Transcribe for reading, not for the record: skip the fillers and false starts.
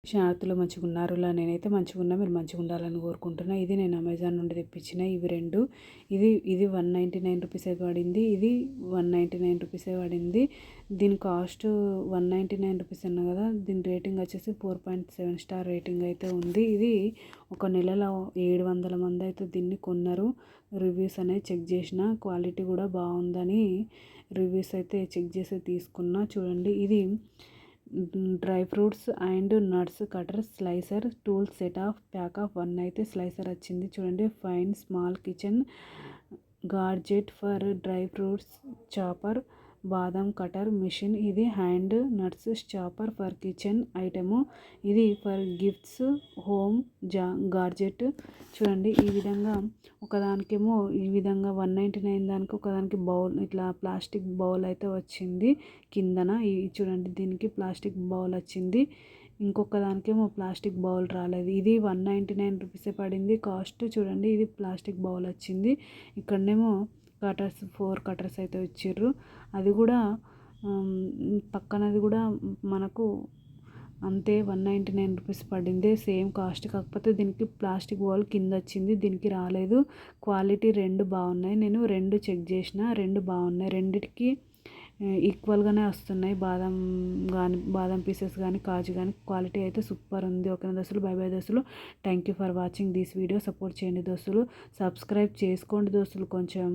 స్నేహితులు మంచిగా ఉన్నారులా, నేనైతే మంచిగా ఉన్నా, మీరు మంచిగా ఉండాలని కోరుకుంటున్నా. ఇది నేను అమెజాన్ నుండి తెప్పించిన ఇవి రెండు. ఇది 199 రూపీసే పడింది, ఇది 199 రూపీసే పడింది. దీని కాస్ట్ 199 రూపీస్ అన్నా కదా, దీని రేటింగ్ వచ్చేసి 4.7 స్టార్ రేటింగ్ అయితే ఉంది. ఇది ఒక నెలలో 700 మంది అయితే దీన్ని కొన్నారు. రివ్యూస్ అనేది చెక్ చేసిన, క్వాలిటీ కూడా బాగుందని రివ్యూస్ అయితే చెక్ చేసి తీసుకున్నా. చూడండి, ఇది dry fruits and nuts cutter slicer tool set of pack of 1 అయితే స్లైసర్ వచ్చింది. చూడండి, fine small kitchen gadget for dry fruits chopper బాదం కటర్ మిషన్. ఇది hand nuts chopper for kitchen item. ఇది ఫర్ గిఫ్ట్స్ హోమ్ గాడ్జెట్. చూడండి, ఈ విధంగా ఒకదానికేమో ఈ విధంగా 199 దానికి ఒకదానికి బౌల్, ఇట్లా ప్లాస్టిక్ బౌల్ అయితే వచ్చింది కిందన. చూడండి, దీనికి ప్లాస్టిక్ బౌల్ వచ్చింది, ఇంకొక దానికేమో ప్లాస్టిక్ బౌల్ రాలేదు. ఇది 199 రూపీసే పడింది కాస్ట్. చూడండి, ఇది ప్లాస్టిక్ బౌల్ వచ్చింది. ఇక్కడనేమో కటర్స్ 4 కటర్స్ అయితే ఇచ్చిర్రు. అది కూడా పక్కనది కూడా మనకు అంతే 199 రూపీస్ పడింది, సేమ్ కాస్ట్. కాకపోతే దీనికి ప్లాస్టిక్ బౌల్ కింద వచ్చింది, దీనికి రాలేదు. క్వాలిటీ రెండు బాగున్నాయి, నేను రెండు చెక్ చేసిన, రెండు బాగున్నాయి. రెండిటికి ఈక్వల్గానే వస్తున్నాయి. బాదం పీసెస్ కానీ కాజు కానీ క్వాలిటీ అయితే సూపర్ ఉంది. ఓకేనా దోస్తులు, బై బై దోస్తులు. Thank you for watching this video. Support చేయండి దోస్తులు, సబ్స్క్రైబ్ చేసుకోండి దోస్తులు కొంచెం.